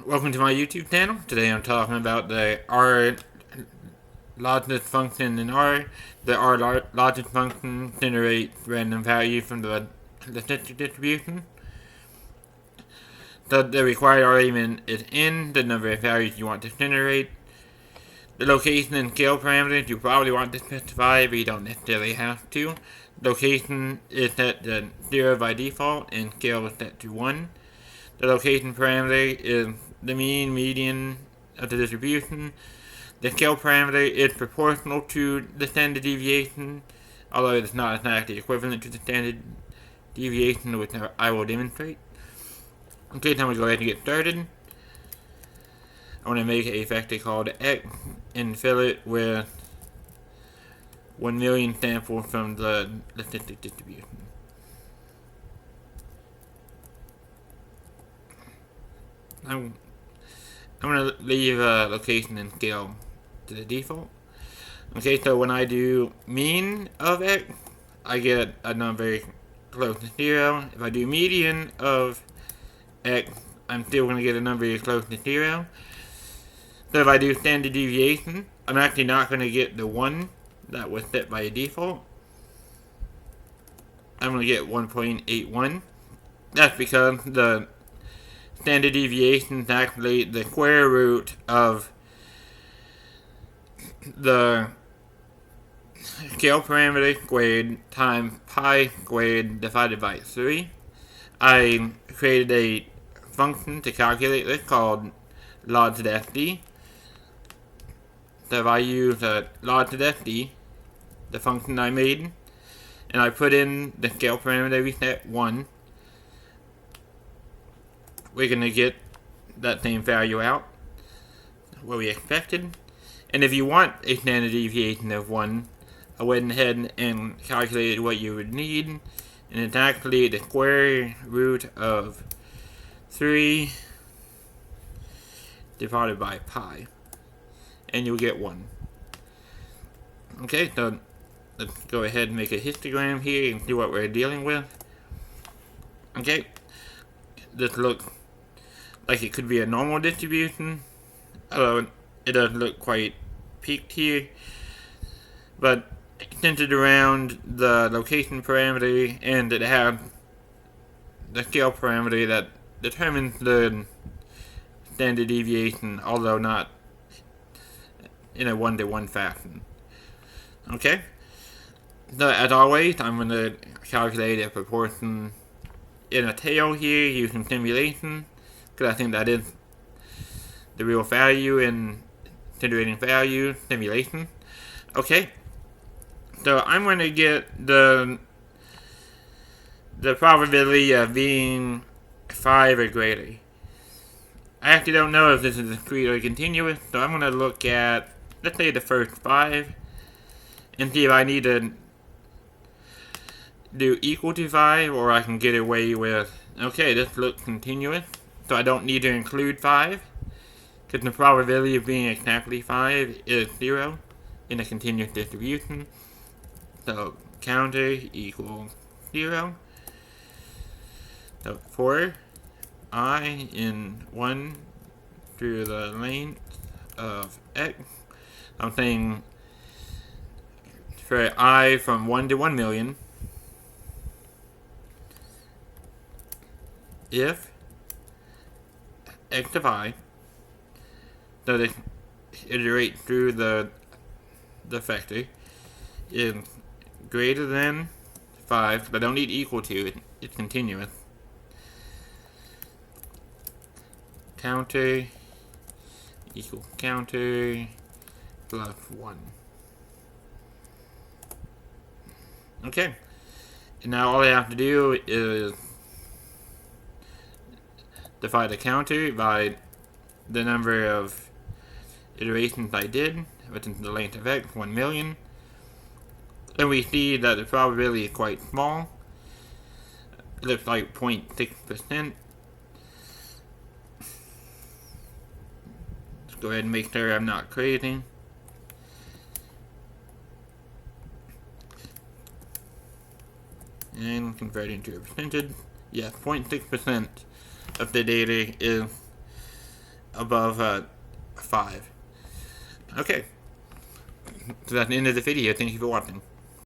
Welcome to my YouTube channel. Today I'm talking about the Rlogis function in R. The Rlogis function generates random value from the statistic distribution. So the required argument is n, the number of values you want to generate. The location and scale parameters you probably want to specify, but you don't necessarily have to. Location is set to 0 by default, and scale is set to 1. The location parameter is the mean, median of the distribution. The scale parameter is proportional to the standard deviation, although it's not exactly equivalent to the standard deviation, which I will demonstrate. Okay, now we go ahead and get started. I want to make a vector called x and fill it with 1 million samples from the statistic distribution. I'm going to leave location and scale to the default. Okay, so when I do mean of x, I get a number close to 0. If I do median of x, I'm still going to get a number close to 0. So if I do standard deviation, I'm actually not going to get the 1 that was set by default. I'm going to get 1.81. That's because the standard deviation is actually the square root of the scale parameter squared times pi squared divided by 3. I created a function to calculate this called log to the SD. So if I use log to the SD, the function I made, and I put in the scale parameter we set 1, we're going to get that same value out, what we expected. And if you want a standard deviation of 1, I went ahead and calculated what you would need, and it's actually the square root of 3 divided by pi, and you'll get 1. Okay, so let's go ahead and make a histogram here and see what we're dealing with. Okay, this looks like it could be a normal distribution, although it does look quite peaked here, but it's centered around the location parameter, and it has the scale parameter that determines the standard deviation, although not in a one-to-one fashion. Okay, so as always, I'm going to calculate a proportion in a tail here using simulation, because I think that is the real value in generating value simulation. Okay, so I'm going to get the probability of being 5 or greater. I actually don't know if this is discrete or continuous, so I'm going to look at, let's say, the first 5, and see if I need to do equal to 5, or I can get away with, okay, this looks continuous, so I don't need to include 5, because the probability of being exactly 5 is 0 in a continuous distribution. So counter equals 0. So for I in 1 through the length of x, I'm saying for I from 1 to 1 million, if x of I, so they iterate through the vector, is greater than 5, but I don't need equal to, it's continuous. Counter equal counter plus 1. Okay, and now all I have to do is divide the counter by the number of iterations I did, which is the length of x, 1 million. Then we see that the probability is quite small. It looks like 0.6%. Let's go ahead and make sure I'm not crazy. And convert into a percentage. Yes, 0.6% of the data is above 5. Okay. So that's the end of the video. Thank you for watching.